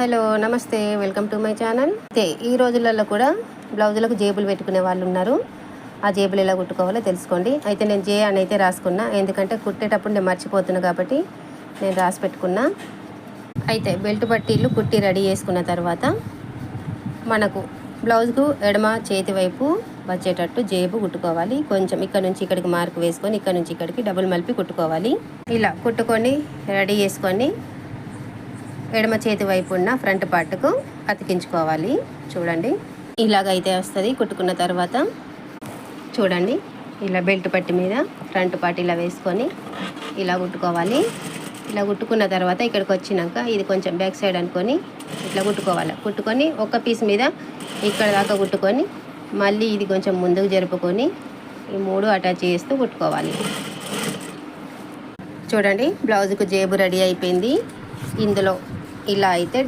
Hello నమస్తే, welcome to my channel. ఈ రోజులలో కూడా బ్లౌజులకు జేబులు పెట్టుకునే వాళ్ళు ఉన్నారు. ఆ జేబులు ఎలా కుట్టుకోవాలో తెలుసుకోండి. అయితే నేను జే అని అయితే రాసుకున్నా, ఎందుకంటే కుట్టేటప్పుడు నేను మర్చిపోతున్నా కాబట్టి నేను రాసి పెట్టుకున్నా. అయితే బెల్ట్ పట్టీలు కుట్టి రెడీ చేసుకున్న తర్వాత మనకు బ్లౌజ్కు ఎడమ చేతి వైపు వచ్చేటట్టు జేబు కుట్టుకోవాలి. కొంచెం ఇక్కడ నుంచి ఇక్కడికి మార్క్ వేసుకొని ఇక్కడ నుంచి ఇక్కడికి డబుల్ మలిపి కుట్టుకోవాలి. ఇలా కుట్టుకొని రెడీ చేసుకొని ఎడమ చేతి వైపు ఉన్న ఫ్రంట్ పార్ట్కు అతికించుకోవాలి. చూడండి, ఇలాగైతే వస్తుంది. కుట్టుకున్న తర్వాత చూడండి, ఇలా బెల్ట్ పట్టి మీద ఫ్రంట్ పార్ట్ ఇలా వేసుకొని ఇలా కుట్టుకోవాలి. ఇలా కుట్టుకున్న తర్వాత ఇక్కడికి వచ్చినాక ఇది కొంచెం బ్యాక్ సైడ్ అనుకొని ఇట్లా కుట్టుకోవాలి. కుట్టుకొని ఒక పీస్ మీద ఇక్కడ దాకా కుట్టుకొని మళ్ళీ ఇది కొంచెం ముందుకు జరుపుకొని ఈ మూడు అటాచ్ చేస్తూ కుట్టుకోవాలి. చూడండి, బ్లౌజ్కు జేబు రెడీ అయిపోయింది. ఇందులో ఇలా అయితే